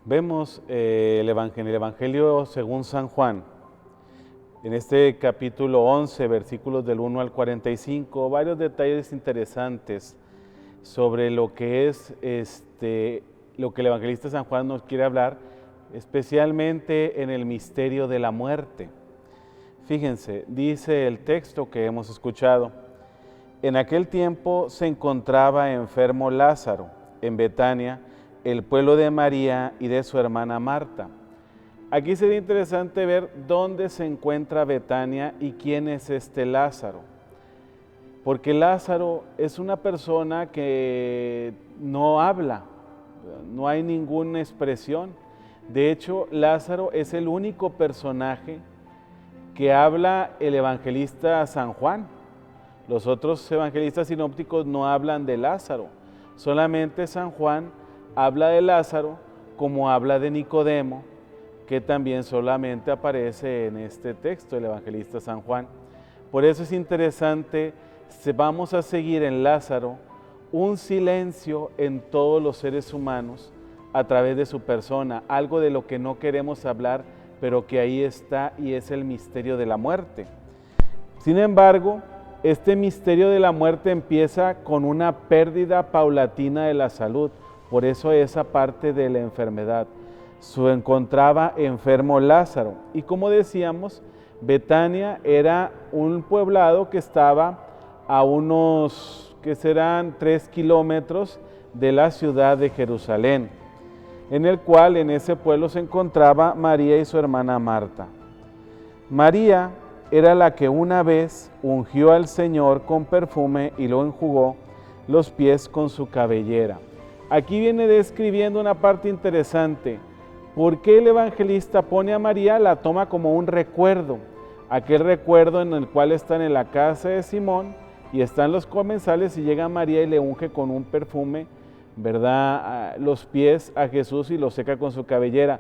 Vemos el Evangelio según San Juan, en este capítulo 11, versículos del 1 al 45, varios detalles interesantes sobre lo que es lo que el evangelista San Juan nos quiere hablar, especialmente en el misterio de la muerte. Fíjense, dice el texto que hemos escuchado: en aquel tiempo se encontraba enfermo Lázaro en Betania, el pueblo de María y de su hermana Marta. Aquí sería interesante ver dónde se encuentra Betania y quién es este Lázaro. Porque Lázaro es una persona que no habla, no hay ninguna expresión. De hecho, Lázaro es el único personaje que habla el evangelista San Juan. Los otros evangelistas sinópticos no hablan de Lázaro, solamente San Juan habla de Lázaro como habla de Nicodemo, que también solamente aparece en este texto, el evangelista San Juan. Por eso es interesante, vamos a seguir en Lázaro un silencio en todos los seres humanos a través de su persona, algo de lo que no queremos hablar, pero que ahí está y es el misterio de la muerte. Sin embargo, este misterio de la muerte empieza con una pérdida paulatina de la salud. Por eso esa parte de la enfermedad. Se encontraba enfermo Lázaro. Y como decíamos, Betania era un poblado que estaba a unos, que serán 3 kilómetros de la ciudad de Jerusalén, en el cual en ese pueblo se encontraba María y su hermana Marta. María era la que una vez ungió al Señor con perfume y lo enjugó los pies con su cabellera. Aquí viene describiendo una parte interesante. ¿Por qué el evangelista pone a María? La toma como un recuerdo, aquel recuerdo en el cual están en la casa de Simón y están los comensales y llega María y le unge con un perfume, ¿verdad?, los pies a Jesús y los seca con su cabellera.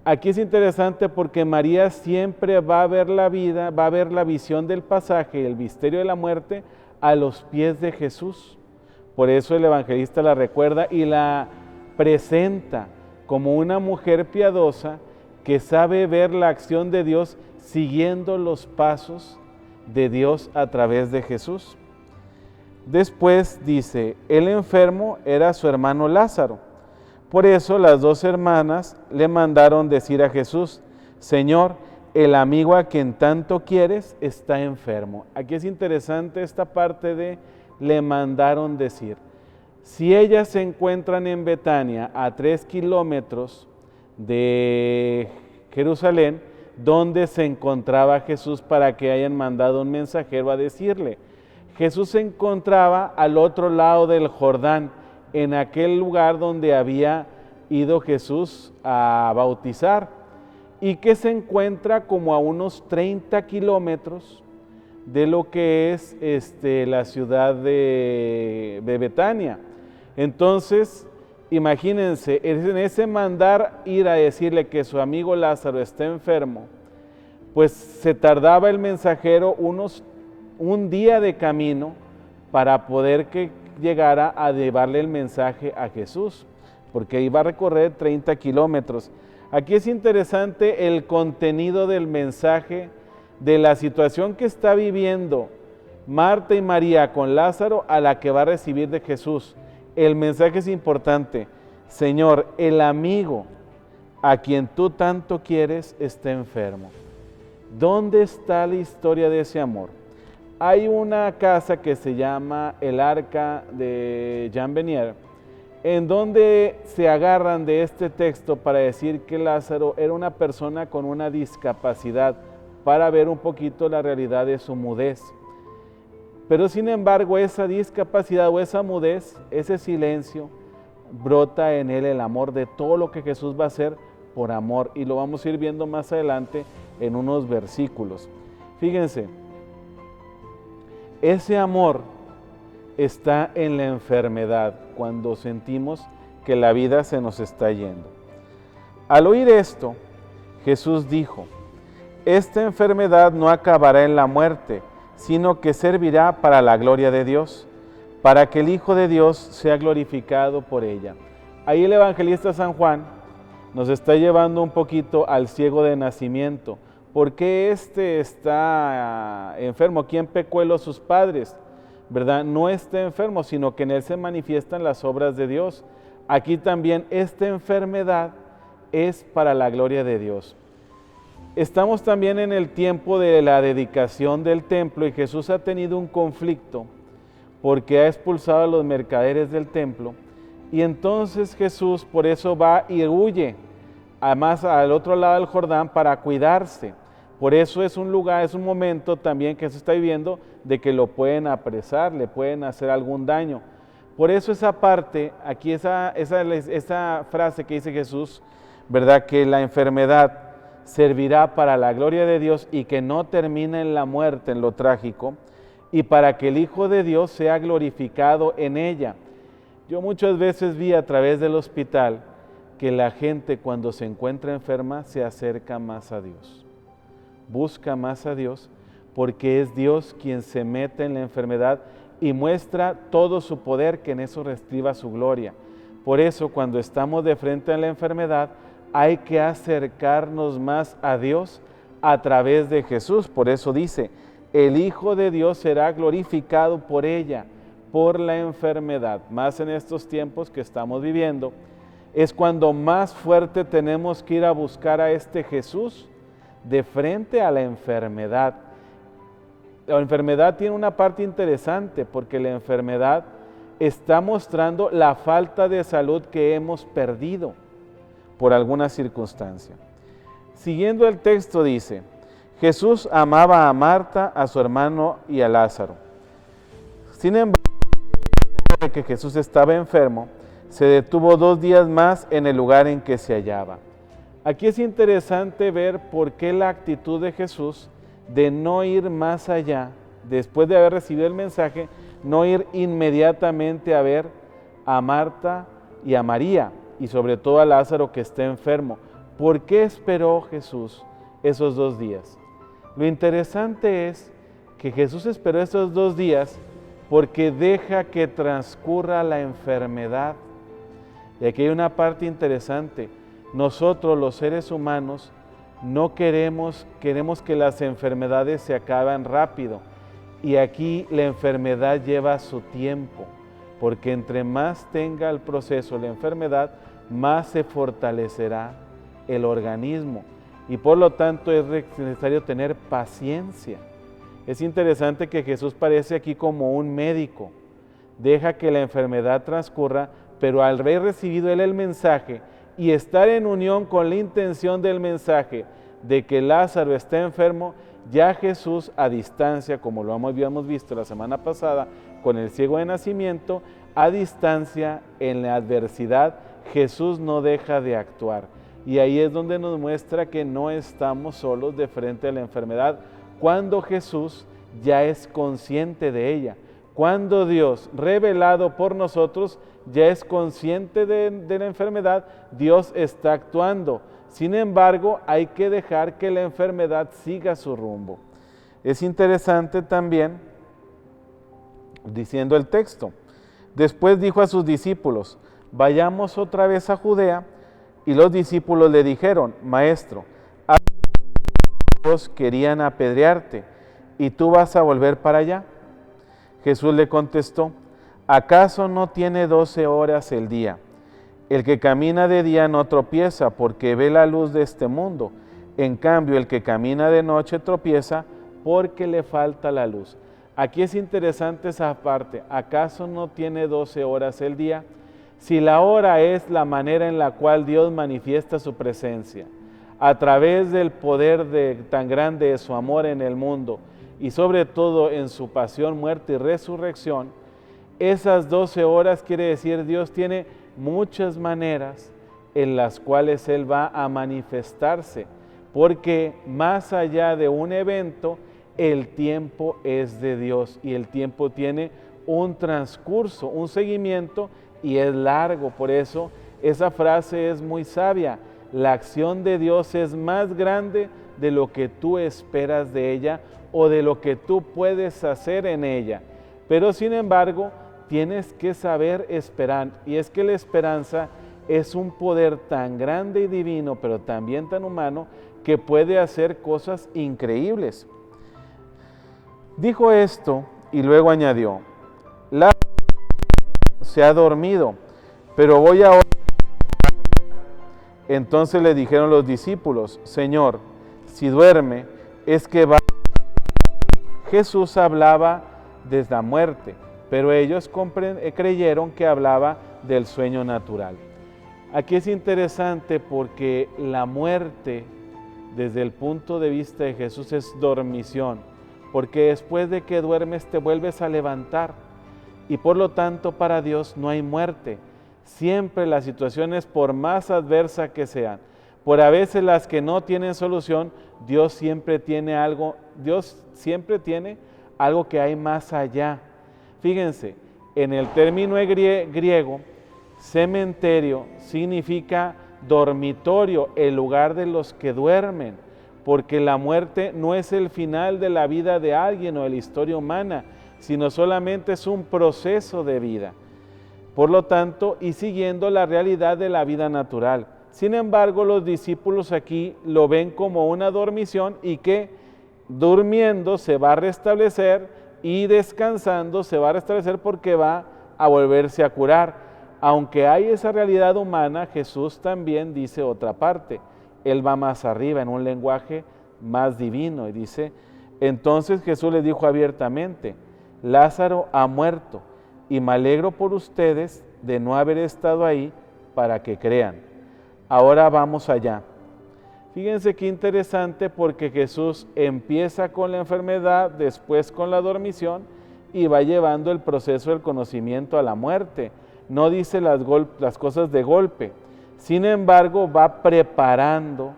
Aquí es interesante porque María siempre va a ver la vida, va a ver la visión del pasaje, el misterio de la muerte, a los pies de Jesús. Por eso el evangelista la recuerda y la presenta como una mujer piadosa que sabe ver la acción de Dios siguiendo los pasos de Dios a través de Jesús. Después dice, el enfermo era su hermano Lázaro. Por eso las dos hermanas le mandaron decir a Jesús: Señor, el amigo a quien tanto quieres está enfermo. Aquí es interesante esta parte de le mandaron decir. Si ellas se encuentran en Betania, a 3 kilómetros de Jerusalén, ¿dónde se encontraba Jesús para que hayan mandado un mensajero a decirle? Jesús se encontraba al otro lado del Jordán, en aquel lugar donde había ido Jesús a bautizar, y que se encuentra como a unos 30 kilómetros de lo que es la ciudad de Betania. Entonces, imagínense, en ese mandar ir a decirle que su amigo Lázaro está enfermo, pues se tardaba el mensajero un día de camino para poder que llegara a llevarle el mensaje a Jesús, porque iba a recorrer 30 kilómetros. Aquí es interesante el contenido del mensaje, de la situación que está viviendo Marta y María con Lázaro a la que va a recibir de Jesús. El mensaje es importante. Señor, el amigo a quien tú tanto quieres está enfermo. ¿Dónde está la historia de ese amor? Hay una casa que se llama el Arca de Jean Vanier, en donde se agarran de este texto para decir que Lázaro era una persona con una discapacidad, para ver un poquito la realidad de su mudez. Pero sin embargo, esa discapacidad o esa mudez, ese silencio, brota en él el amor de todo lo que Jesús va a hacer por amor, y lo vamos a ir viendo más adelante en unos versículos. Fíjense, ese amor está en la enfermedad, cuando sentimos que la vida se nos está yendo. Al oír esto, Jesús dijo: esta enfermedad no acabará en la muerte, sino que servirá para la gloria de Dios, para que el Hijo de Dios sea glorificado por ella. Ahí el evangelista San Juan nos está llevando un poquito al ciego de nacimiento. ¿Por qué éste está enfermo? ¿Quién pecó él o sus padres? ¿Verdad? No está enfermo, sino que en él se manifiestan las obras de Dios. Aquí también esta enfermedad es para la gloria de Dios. Estamos también en el tiempo de la dedicación del templo y Jesús ha tenido un conflicto porque ha expulsado a los mercaderes del templo, y entonces Jesús por eso va y huye además al otro lado del Jordán para cuidarse. Por eso es un lugar, es un momento también que Jesús está viviendo de que lo pueden apresar, le pueden hacer algún daño. Por eso esa parte, aquí esa frase que dice Jesús, ¿verdad? Que la enfermedad servirá para la gloria de Dios y que no termine en la muerte, en lo trágico, y para que el Hijo de Dios sea glorificado en ella. Yo muchas veces vi a través del hospital que la gente cuando se encuentra enferma se acerca más a Dios, busca más a Dios, porque es Dios quien se mete en la enfermedad y muestra todo su poder, que en eso restriba su gloria. Por eso cuando estamos de frente a la enfermedad hay que acercarnos más a Dios a través de Jesús. Por eso dice, el Hijo de Dios será glorificado por ella, por la enfermedad. Más en estos tiempos que estamos viviendo, es cuando más fuerte tenemos que ir a buscar a este Jesús de frente a la enfermedad. La enfermedad tiene una parte interesante porque la enfermedad está mostrando la falta de salud que hemos perdido por alguna circunstancia. Siguiendo el texto dice, Jesús amaba a Marta, a su hermano y a Lázaro. Sin embargo, de que Jesús estaba enfermo, se detuvo 2 días más en el lugar en que se hallaba. Aquí es interesante ver por qué la actitud de Jesús de no ir más allá, después de haber recibido el mensaje, no ir inmediatamente a ver a Marta y a María, y sobre todo a Lázaro que está enfermo. ¿Por qué esperó Jesús esos 2 días? Lo interesante es que Jesús esperó esos 2 días porque deja que transcurra la enfermedad. Y aquí hay una parte interesante. Nosotros los seres humanos no queremos que las enfermedades se acaben rápido. Y aquí la enfermedad lleva su tiempo, porque entre más tenga el proceso la enfermedad, más se fortalecerá el organismo. Y por lo tanto es necesario tener paciencia. Es interesante que Jesús parece aquí como un médico. Deja que la enfermedad transcurra, pero al haber recibido él el mensaje y estar en unión con la intención del mensaje de que Lázaro está enfermo, ya Jesús a distancia, como lo habíamos visto la semana pasada con el ciego de nacimiento, a distancia en la adversidad, Jesús no deja de actuar. Y ahí es donde nos muestra que no estamos solos de frente a la enfermedad, cuando Jesús ya es consciente de ella. Cuando Dios, revelado por nosotros, ya es consciente de la enfermedad, Dios está actuando. Sin embargo, hay que dejar que la enfermedad siga su rumbo. Es interesante también, diciendo el texto, después dijo a sus discípulos, vayamos otra vez a Judea, y los discípulos le dijeron, Maestro, todos querían apedrearte, ¿y tú vas a volver para allá? Jesús le contestó, ¿acaso no tiene 12 horas el día? El que camina de día no tropieza porque ve la luz de este mundo. En cambio, el que camina de noche tropieza porque le falta la luz. Aquí es interesante esa parte. ¿Acaso no tiene 12 horas el día? Si la hora es la manera en la cual Dios manifiesta su presencia, a través del poder tan grande de su amor en el mundo y sobre todo en su pasión, muerte y resurrección, esas 12 horas quiere decir Dios tiene muchas maneras en las cuales Él va a manifestarse, porque más allá de un evento, el tiempo es de Dios y el tiempo tiene un transcurso, un seguimiento y es largo. Por eso esa frase es muy sabia. La acción de Dios es más grande de lo que tú esperas de ella o de lo que tú puedes hacer en ella. Pero sin embargo, tienes que saber esperar. Y es que la esperanza es un poder tan grande y divino, pero también tan humano, que puede hacer cosas increíbles. Dijo esto y luego añadió: Lázaro se ha dormido, pero voy ahora. Entonces le dijeron los discípulos: Señor, si duerme, es que va. Jesús hablaba de la muerte, pero ellos creyeron que hablaba del sueño natural. Aquí es interesante porque la muerte, desde el punto de vista de Jesús, es dormición, porque después de que duermes te vuelves a levantar, y por lo tanto para Dios no hay muerte. Siempre las situaciones, por más adversas que sean, por a veces las que no tienen solución, Dios siempre tiene algo que hay más allá. Fíjense, en el término griego, cementerio significa dormitorio, el lugar de los que duermen, porque la muerte no es el final de la vida de alguien o de la historia humana, sino solamente es un proceso de vida. Por lo tanto, y siguiendo la realidad de la vida natural. Sin embargo, los discípulos aquí lo ven como una dormición y que durmiendo se va a restablecer y descansando se va a restablecer porque va a volverse a curar. Aunque hay esa realidad humana, Jesús también dice otra parte. Él va más arriba en un lenguaje más divino y dice: entonces Jesús les dijo abiertamente: Lázaro ha muerto y me alegro por ustedes de no haber estado ahí para que crean. Ahora vamos allá. Fíjense qué interesante, porque Jesús empieza con la enfermedad, después con la dormición y va llevando el proceso del conocimiento a la muerte. No dice las cosas de golpe. Sin embargo, va preparando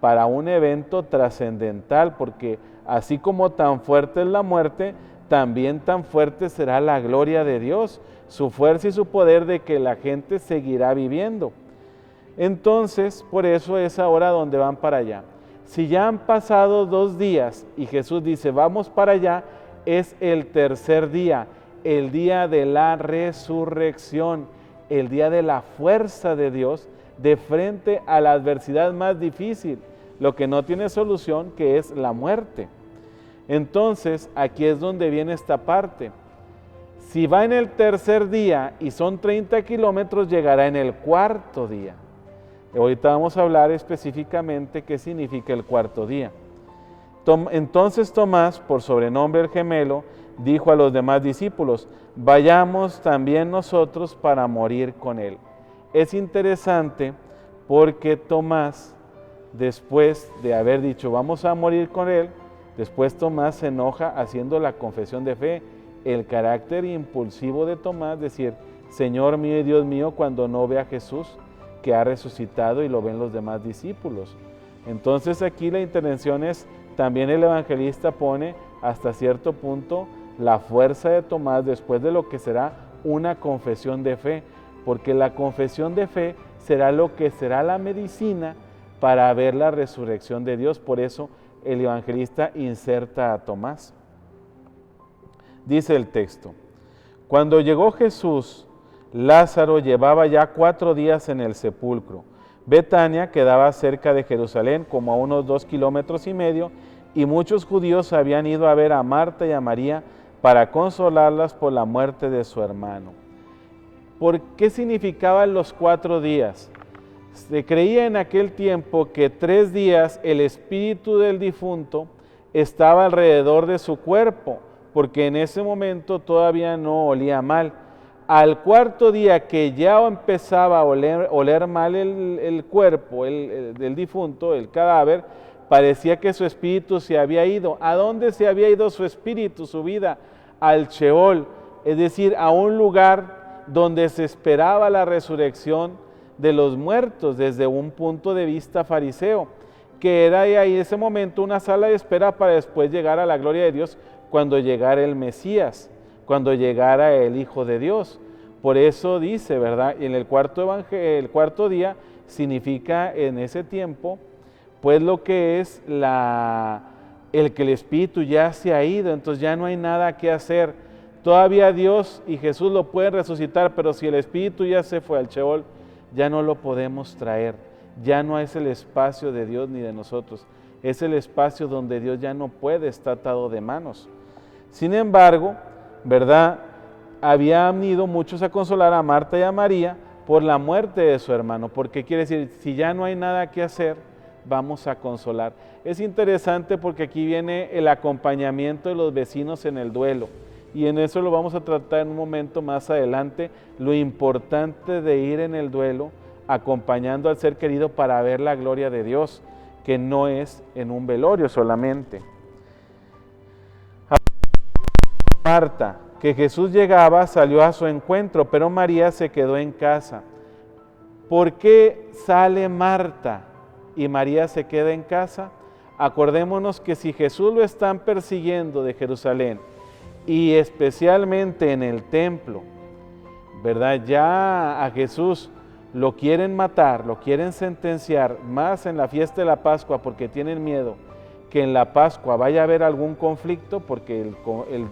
para un evento trascendental, porque así como tan fuerte es la muerte, también tan fuerte será la gloria de Dios, su fuerza y su poder de que la gente seguirá viviendo. Entonces, por eso es ahora donde van para allá. Si ya han pasado 2 días y Jesús dice vamos para allá, es el tercer día, el día de la resurrección, el día de la fuerza de Dios de frente a la adversidad más difícil, lo que no tiene solución, que es la muerte. Entonces, aquí es donde viene esta parte. Si va en el tercer día y son 30 kilómetros, llegará en el 4.º día. Ahorita vamos a hablar específicamente qué significa el 4.º día. Entonces Tomás, por sobrenombre el gemelo, dijo a los demás discípulos: vayamos también nosotros para morir con él. Es interesante porque Tomás, después de haber dicho vamos a morir con él, después Tomás se enoja haciendo la confesión de fe. El carácter impulsivo de Tomás, decir Señor mío y Dios mío, cuando no ve a Jesús que ha resucitado y lo ven los demás discípulos. Entonces aquí la intervención es, también el evangelista pone hasta cierto punto la fuerza de Tomás después de lo que será una confesión de fe, porque la confesión de fe será lo que será la medicina para ver la resurrección de Dios. Por eso el evangelista inserta a Tomás. Dice el texto: cuando llegó Jesús, Lázaro llevaba ya 4 días en el sepulcro. Betania quedaba cerca de Jerusalén, como a unos 2,5 kilómetros, y muchos judíos habían ido a ver a Marta y a María para consolarlas por la muerte de su hermano. ¿Por qué significaban los 4 días? Se creía en aquel tiempo que 3 días el espíritu del difunto estaba alrededor de su cuerpo, porque en ese momento todavía no olía mal. Al 4.º día, que ya empezaba a oler mal el cuerpo del difunto, el cadáver, parecía que su espíritu se había ido. ¿A dónde se había ido su espíritu, su vida? Al Sheol, es decir, a un lugar donde se esperaba la resurrección de los muertos desde un punto de vista fariseo, que era ahí en ese momento una sala de espera para después llegar a la gloria de Dios cuando llegara el Mesías, cuando llegara el Hijo de Dios. Por eso dice, ¿verdad? En el 4.º día significa en ese tiempo, pues lo que es el que el Espíritu ya se ha ido, entonces ya no hay nada que hacer. Todavía Dios y Jesús lo pueden resucitar, pero si el Espíritu ya se fue al Sheol, ya no lo podemos traer, ya no es el espacio de Dios ni de nosotros, es el espacio donde Dios ya no puede estar atado de manos. Sin embargo, ¿verdad? Habían ido muchos a consolar a Marta y a María por la muerte de su hermano, porque quiere decir, si ya no hay nada que hacer, vamos a consolar. Es interesante porque aquí viene el acompañamiento de los vecinos en el duelo, y en eso lo vamos a tratar en un momento más adelante, lo importante de ir en el duelo, acompañando al ser querido para ver la gloria de Dios, que no es en un velorio solamente. Marta, que Jesús llegaba, salió a su encuentro, pero María se quedó en casa. ¿Por qué sale Marta y María se queda en casa? Acordémonos que si Jesús lo están persiguiendo de Jerusalén, y especialmente en el templo, ¿verdad? Ya a Jesús lo quieren matar, lo quieren sentenciar, más en la fiesta de la Pascua porque tienen miedo que en la Pascua vaya a haber algún conflicto, porque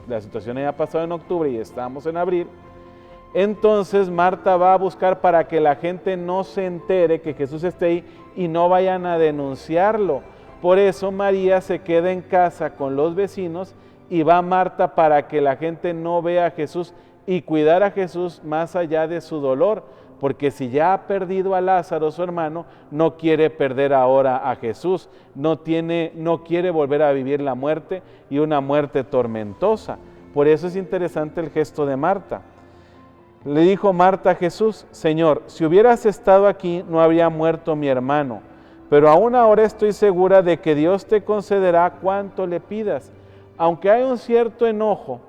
la situación ya ha pasado en octubre y estamos en abril. Entonces Marta va a buscar para que la gente no se entere que Jesús esté ahí y no vayan a denunciarlo. Por eso María se queda en casa con los vecinos y va Marta para que la gente no vea a Jesús y cuidar a Jesús más allá de su dolor, porque si ya ha perdido a Lázaro, su hermano, no quiere perder ahora a Jesús, no quiere volver a vivir la muerte y una muerte tormentosa. Por eso es interesante el gesto de Marta. Le dijo Marta a Jesús: Señor, si hubieras estado aquí, no habría muerto mi hermano, pero aún ahora estoy segura de que Dios te concederá cuanto le pidas. Aunque hay un cierto enojo,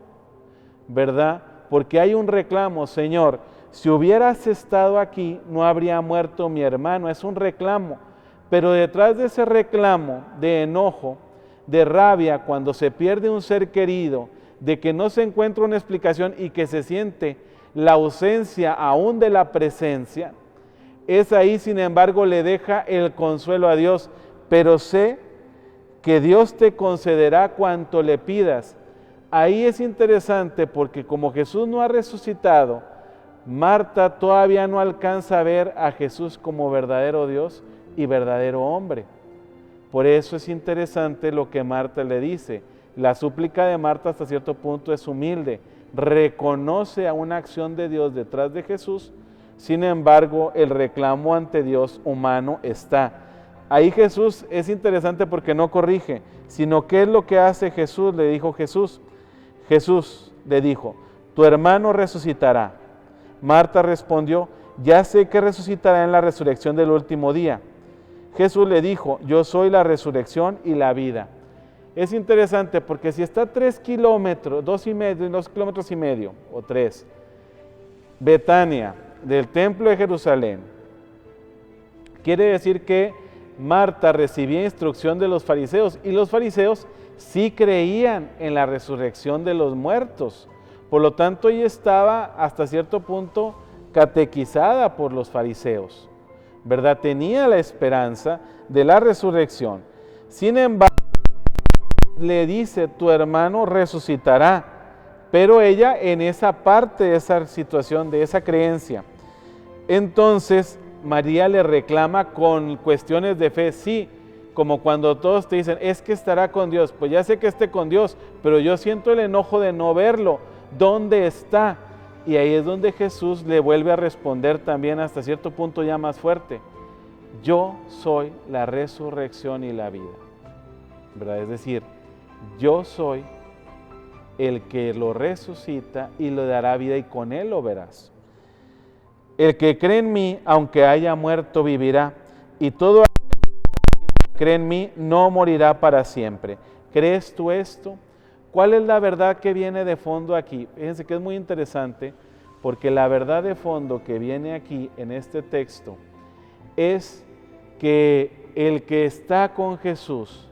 ¿verdad? Porque hay un reclamo, Señor, si hubieras estado aquí, no habría muerto mi hermano. Es un reclamo, pero detrás de ese reclamo de enojo, de rabia, cuando se pierde un ser querido, de que no se encuentra una explicación y que se siente la ausencia aún de la presencia, es ahí, sin embargo, le deja el consuelo a Dios, pero sé que Dios te concederá cuanto le pidas. Ahí es interesante porque como Jesús no ha resucitado, Marta todavía no alcanza a ver a Jesús como verdadero Dios y verdadero hombre. Por eso es interesante lo que Marta le dice. La súplica de Marta hasta cierto punto es humilde, reconoce a una acción de Dios detrás de Jesús, sin embargo el reclamo ante Dios humano está. Ahí Jesús es interesante porque no corrige, sino ¿qué es lo que hace Jesús? Le dijo Jesús. Jesús le dijo: tu hermano resucitará. Marta respondió: ya sé que resucitará en la resurrección del último día. Jesús le dijo: yo soy la resurrección y la vida. Es interesante porque si está 3 kilómetros, 2 kilómetros y medio o 3, Betania, del templo de Jerusalén, quiere decir que Marta recibía instrucción de los fariseos y los fariseos sí creían en la resurrección de los muertos. Por lo tanto, ella estaba hasta cierto punto catequizada por los fariseos, ¿verdad? Tenía la esperanza de la resurrección. Sin embargo, le dice: tu hermano resucitará. Pero ella en esa parte de esa situación, de esa creencia. Entonces, María le reclama con cuestiones de fe, sí, como cuando todos te dicen, es que estará con Dios. Pues ya sé que esté con Dios, pero yo siento el enojo de no verlo. ¿Dónde está? Y ahí es donde Jesús le vuelve a responder también hasta cierto punto ya más fuerte: yo soy la resurrección y la vida, ¿verdad? Es decir, yo soy el que lo resucita y le dará vida y con él lo verás. El que cree en mí, aunque haya muerto, vivirá, y todo aquel que cree en mí no morirá para siempre. ¿Crees tú esto? ¿Cuál es la verdad que viene de fondo aquí? Fíjense que es muy interesante, porque la verdad de fondo que viene aquí en este texto es que el que está con Jesús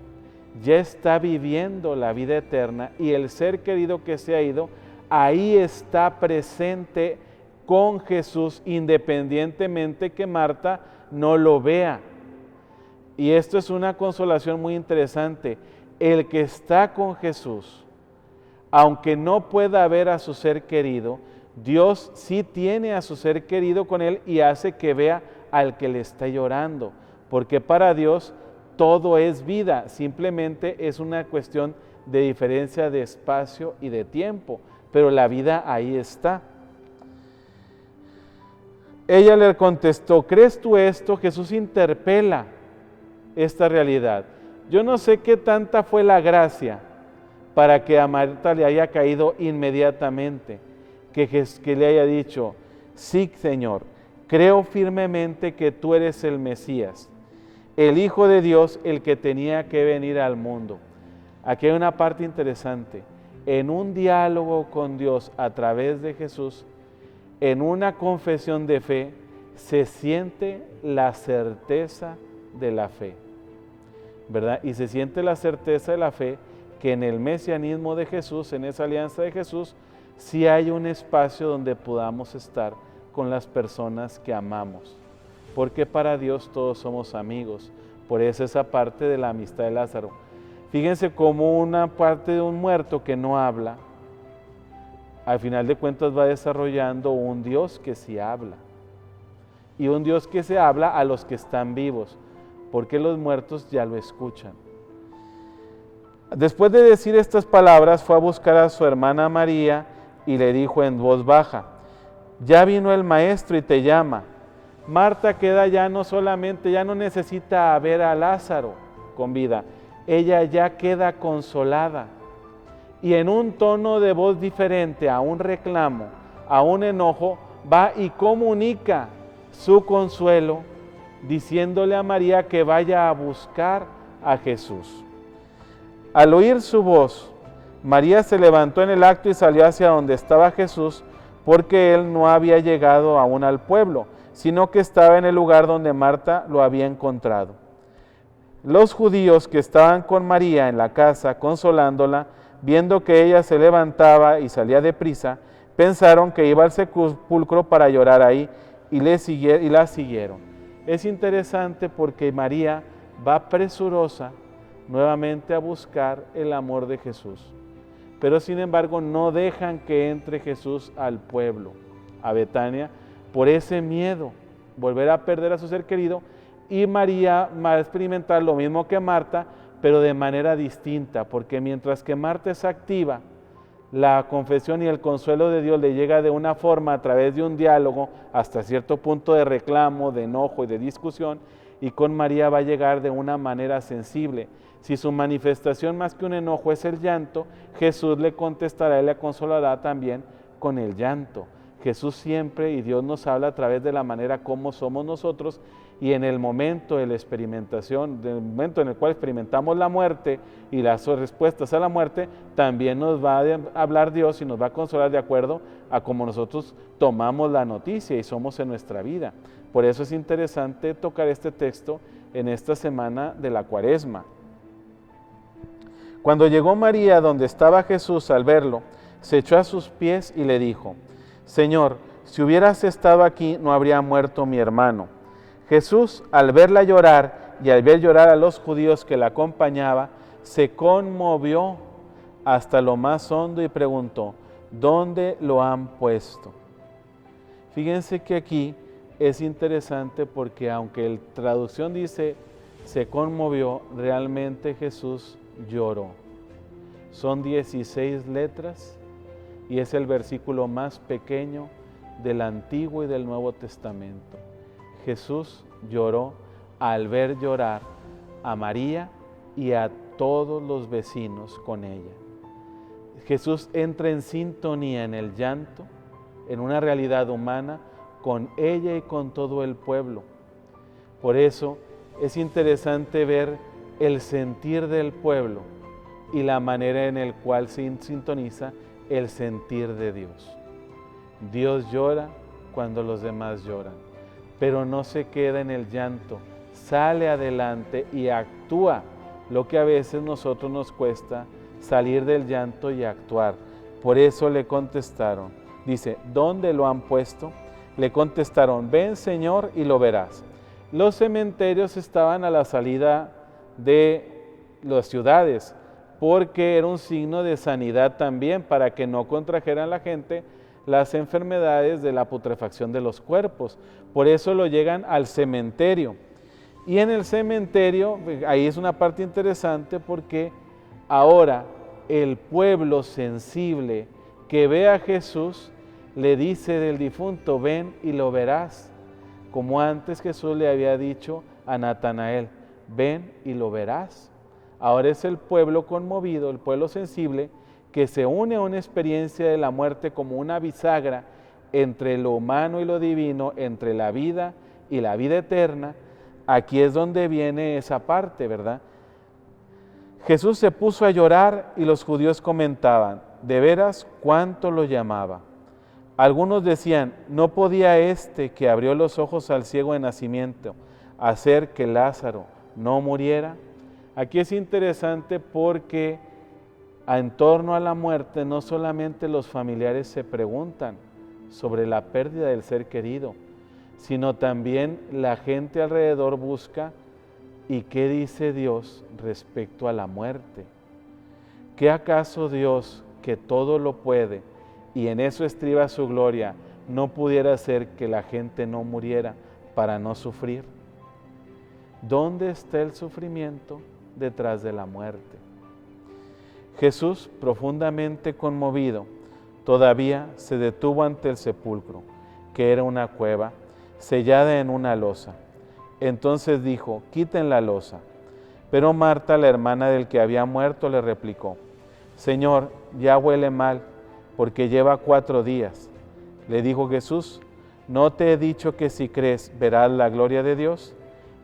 ya está viviendo la vida eterna, y el ser querido que se ha ido, ahí está presente con Jesús, independientemente que Marta no lo vea. Y esto es una consolación muy interesante. El que está con Jesús, aunque no pueda ver a su ser querido, Dios sí tiene a su ser querido con él y hace que vea al que le está llorando, porque para Dios todo es vida, simplemente es una cuestión de diferencia de espacio y de tiempo, pero la vida ahí está. Ella le contestó, ¿crees tú esto? Jesús interpela esta realidad. Yo no sé qué tanta fue la gracia para que a Marta le haya caído inmediatamente, que le haya dicho, sí, Señor, creo firmemente que tú eres el Mesías, el Hijo de Dios, el que tenía que venir al mundo. Aquí hay una parte interesante. En un diálogo con Dios a través de Jesús, en una confesión de fe, se siente la certeza de la fe, ¿verdad? Y se siente la certeza de la fe que en el mesianismo de Jesús, en esa alianza de Jesús, sí hay un espacio donde podamos estar con las personas que amamos, porque para Dios todos somos amigos. Por eso esa parte de la amistad de Lázaro. Fíjense cómo una parte de un muerto que no habla, al final de cuentas va desarrollando un Dios que sí habla. Y un Dios que se habla a los que están vivos, porque los muertos ya lo escuchan. Después de decir estas palabras, fue a buscar a su hermana María y le dijo en voz baja, ya vino el maestro y te llama. Marta queda ya no solamente, ya no necesita ver a Lázaro con vida, ella ya queda consolada. Y en un tono de voz diferente a un reclamo, a un enojo, va y comunica su consuelo, diciéndole a María que vaya a buscar a Jesús. Al oír su voz, María se levantó en el acto y salió hacia donde estaba Jesús, porque él no había llegado aún al pueblo, sino que estaba en el lugar donde Marta lo había encontrado. Los judíos que estaban con María en la casa, consolándola, viendo que ella se levantaba y salía deprisa, pensaron que iba al sepulcro para llorar ahí y la siguieron. Es interesante porque María va presurosa nuevamente a buscar el amor de Jesús. Pero sin embargo no dejan que entre Jesús al pueblo, a Betania, por ese miedo, volver a perder a su ser querido, y María va a experimentar lo mismo que Marta, pero de manera distinta, porque mientras que Marta es activa, la confesión y el consuelo de Dios le llega de una forma a través de un diálogo hasta cierto punto de reclamo, de enojo y de discusión, y con María va a llegar de una manera sensible. Si su manifestación más que un enojo es el llanto, Jesús le contestará y le consolará también con el llanto. Jesús siempre y Dios nos habla a través de la manera como somos nosotros, y en el momento de la experimentación, del momento en el cual experimentamos la muerte y las respuestas a la muerte, también nos va a hablar Dios y nos va a consolar de acuerdo a cómo nosotros tomamos la noticia y somos en nuestra vida. Por eso es interesante tocar este texto en esta semana de la Cuaresma. Cuando llegó María donde estaba Jesús, al verlo, se echó a sus pies y le dijo, Señor, si hubieras estado aquí, no habría muerto mi hermano. Jesús, al verla llorar y al ver llorar a los judíos que la acompañaban, se conmovió hasta lo más hondo y preguntó, ¿dónde lo han puesto? Fíjense que aquí es interesante porque aunque la traducción dice se conmovió, realmente Jesús lloró. Son 16 letras y es el versículo más pequeño del Antiguo y del Nuevo Testamento. Jesús lloró al ver llorar a María y a todos los vecinos con ella. Jesús entra en sintonía en el llanto, en una realidad humana, con ella y con todo el pueblo. Por eso es interesante ver el sentir del pueblo y la manera en la cual se sintoniza el sentir de Dios. Dios llora cuando los demás lloran, pero no se queda en el llanto, sale adelante y actúa, lo que a veces nosotros nos cuesta salir del llanto y actuar. Por eso le contestaron, dice, ¿dónde lo han puesto? Le contestaron, ven Señor y lo verás. Los cementerios estaban a la salida de las ciudades, porque era un signo de sanidad también, para que no contrajeran la gente las enfermedades de la putrefacción de los cuerpos. Por eso lo llegan al cementerio. Y en el cementerio, ahí es una parte interesante porque ahora el pueblo sensible que ve a Jesús le dice del difunto, ven y lo verás, como antes Jesús le había dicho a Natanael, ven y lo verás. Ahora es el pueblo conmovido, el pueblo sensible, que se une a una experiencia de la muerte como una bisagra entre lo humano y lo divino, entre la vida y la vida eterna. Aquí es donde viene esa parte, ¿verdad? Jesús se puso a llorar y los judíos comentaban, de veras cuánto lo llamaba. Algunos decían, ¿no podía este que abrió los ojos al ciego de nacimiento hacer que Lázaro no muriera? Aquí es interesante porque en torno a la muerte no solamente los familiares se preguntan sobre la pérdida del ser querido, sino también la gente alrededor busca ¿y qué dice Dios respecto a la muerte? ¿Qué acaso Dios, que todo lo puede y en eso estriba su gloria, no pudiera hacer que la gente no muriera para no sufrir? ¿Dónde está el sufrimiento? Detrás de la muerte. Jesús, profundamente conmovido, todavía se detuvo ante el sepulcro, que era una cueva sellada en una losa. Entonces dijo, quiten la losa. Pero Marta, la hermana del que había muerto, le replicó, Señor, ya huele mal, porque lleva 4 días. Le dijo Jesús, ¿no te he dicho que si crees verás la gloria de Dios?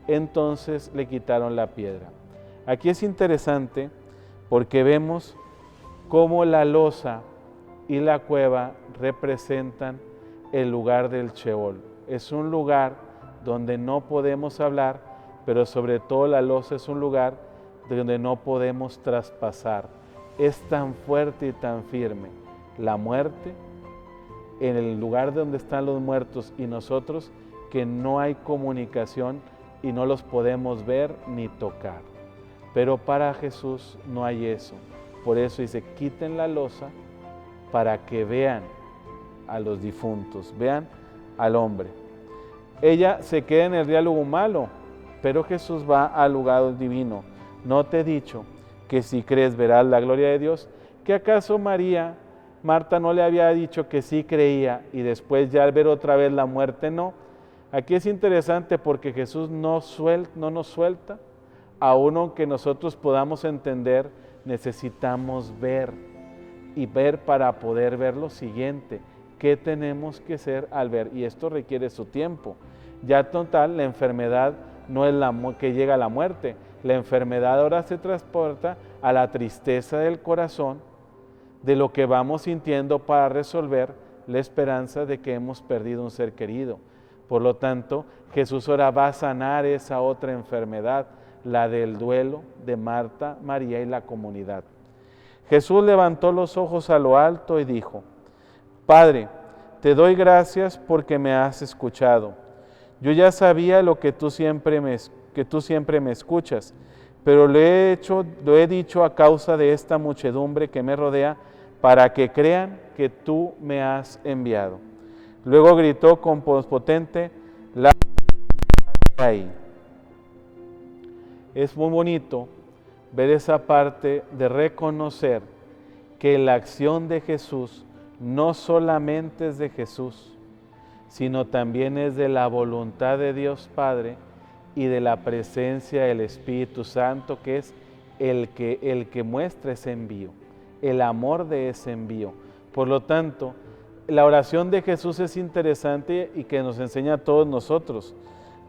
Entonces le quitaron la piedra. Aquí es interesante porque vemos cómo la losa y la cueva representan el lugar del Sheol. Es un lugar donde no podemos hablar, pero sobre todo la losa es un lugar donde no podemos traspasar. Es tan fuerte y tan firme la muerte en el lugar donde están los muertos y nosotros que no hay comunicación y no los podemos ver ni tocar. Pero para Jesús no hay eso. Por eso dice, quiten la losa para que vean a los difuntos, vean al hombre. Ella se queda en el diálogo humano, pero Jesús va al lugar divino. ¿No te he dicho que si crees verás la gloria de Dios? ¿Que acaso Marta no le había dicho que sí creía y después ya al ver otra vez la muerte no? Aquí es interesante porque Jesús no nos suelta. Aún aunque nosotros podamos entender, necesitamos ver y ver para poder ver lo siguiente. ¿Qué tenemos que hacer al ver? Y esto requiere su tiempo. Ya total, la enfermedad no es que llega a la muerte. La enfermedad ahora se transporta a la tristeza del corazón, de lo que vamos sintiendo para resolver la esperanza de que hemos perdido un ser querido. Por lo tanto, Jesús ahora va a sanar esa otra enfermedad, la del duelo de Marta, María y la comunidad. Jesús levantó los ojos a lo alto y dijo, Padre, te doy gracias porque me has escuchado. Yo ya sabía lo que tú siempre me escuchas, pero lo he dicho a causa de esta muchedumbre que me rodea, para que crean que tú me has enviado. Luego gritó con voz potente, Lázaro, ahí. Es muy bonito ver esa parte de reconocer que la acción de Jesús no solamente es de Jesús, sino también es de la voluntad de Dios Padre y de la presencia del Espíritu Santo, que es el que muestra ese envío, el amor de ese envío. Por lo tanto, la oración de Jesús es interesante y que nos enseña a todos nosotros.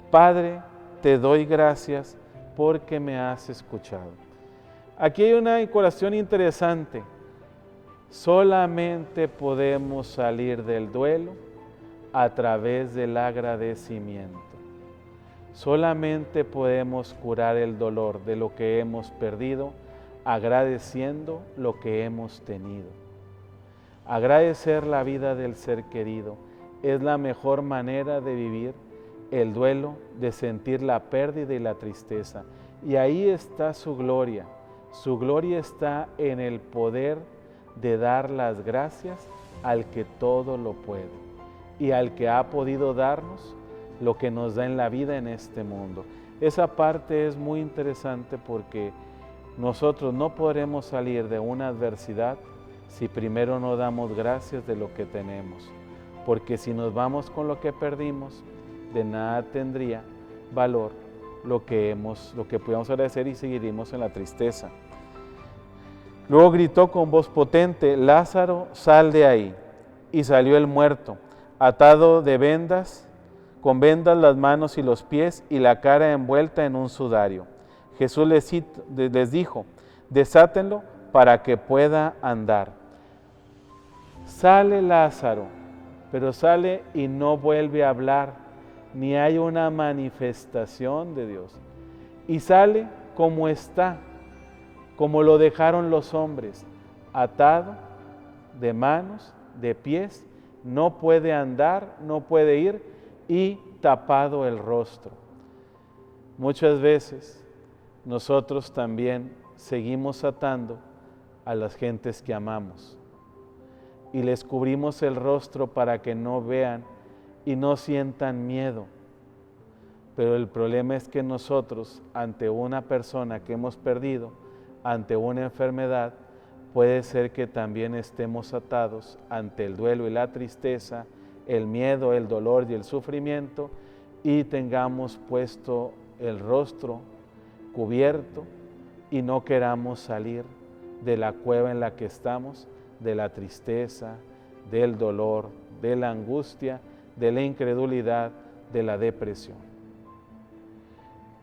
Padre, te doy gracias porque me has escuchado. Aquí hay una oración interesante. Solamente podemos salir del duelo a través del agradecimiento. Solamente podemos curar el dolor de lo que hemos perdido agradeciendo lo que hemos tenido. Agradecer la vida del ser querido es la mejor manera de vivir el duelo, de sentir la pérdida y la tristeza. Y ahí está su gloria. Su gloria está en el poder de dar las gracias al que todo lo puede y al que ha podido darnos lo que nos da en la vida en este mundo. Esa parte es muy interesante porque nosotros no podremos salir de una adversidad si primero no damos gracias de lo que tenemos, porque si nos vamos con lo que perdimos, de nada tendría valor lo que podíamos agradecer y seguiríamos en la tristeza. Luego gritó con voz potente: Lázaro, sal de ahí. Y salió el muerto, atado de vendas, con vendas las manos y los pies y la cara envuelta en un sudario. Jesús les dijo: desátenlo para que pueda andar. Sale Lázaro, pero sale y no vuelve a hablar, ni hay una manifestación de Dios. Y sale como está, como lo dejaron los hombres, atado de manos, de pies, no puede andar, no puede ir y tapado el rostro. Muchas veces nosotros también seguimos atando a las gentes que amamos y les cubrimos el rostro para que no vean y no sientan miedo. Pero el problema es que nosotros, ante una persona que hemos perdido, ante una enfermedad, puede ser que también estemos atados ante el duelo y la tristeza, el miedo, el dolor y el sufrimiento, y tengamos puesto el rostro cubierto y no queramos salir de la cueva en la que estamos, de la tristeza, del dolor, de la angustia, de la incredulidad, de la depresión.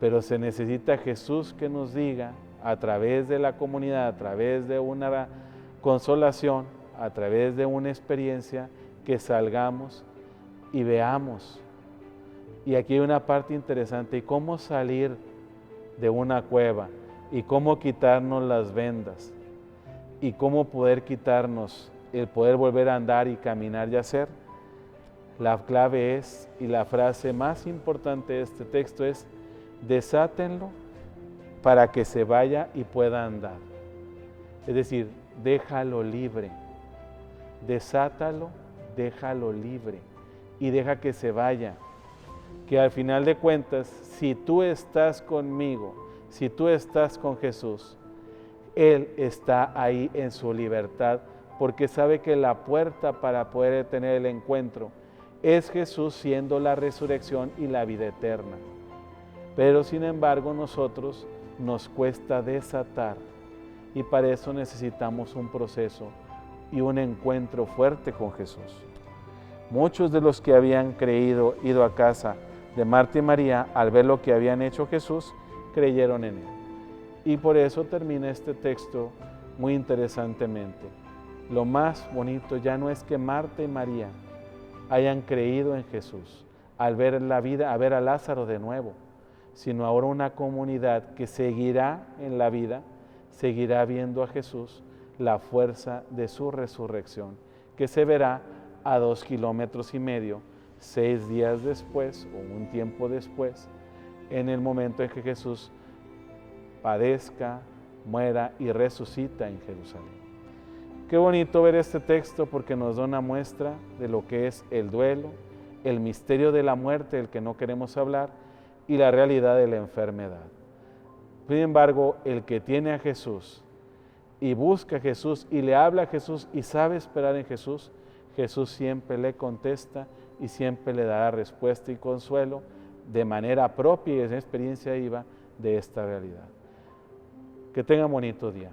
Pero se necesita Jesús que nos diga, a través de la comunidad, a través de una consolación, a través de una experiencia, que salgamos y veamos. Y aquí hay una parte interesante: ¿y cómo salir de una cueva? ¿Y cómo quitarnos las vendas? ¿Y cómo poder quitarnos el poder volver a andar y caminar y hacer? La clave es, y la frase más importante de este texto es: desátenlo para que se vaya y pueda andar. Es decir, déjalo libre. Desátalo, déjalo libre y deja que se vaya. Que al final de cuentas, si tú estás conmigo, si tú estás con Jesús, Él está ahí en su libertad, porque sabe que la puerta para poder tener el encuentro es Jesús, siendo la resurrección y la vida eterna. Pero sin embargo nosotros nos cuesta desatar, y para eso necesitamos un proceso y un encuentro fuerte con Jesús. Muchos de los que habían creído, ido a casa de Marta y María, al ver lo que habían hecho Jesús, creyeron en Él. Y por eso termina este texto muy interesantemente. Lo más bonito ya no es que Marta y María hayan creído en Jesús al ver la vida, a ver a Lázaro de nuevo, sino ahora una comunidad que seguirá en la vida, seguirá viendo a Jesús, la fuerza de su resurrección, que se verá a 2,5 kilómetros, 6 días después o un tiempo después, en el momento en que Jesús padezca, muera y resucita en Jerusalén. Qué bonito ver este texto porque nos da una muestra de lo que es el duelo, el misterio de la muerte del que no queremos hablar y la realidad de la enfermedad. Sin embargo, el que tiene a Jesús y busca a Jesús y le habla a Jesús y sabe esperar en Jesús, Jesús siempre le contesta y siempre le dará respuesta y consuelo de manera propia y en experiencia viva de esta realidad. Que tengan bonito día.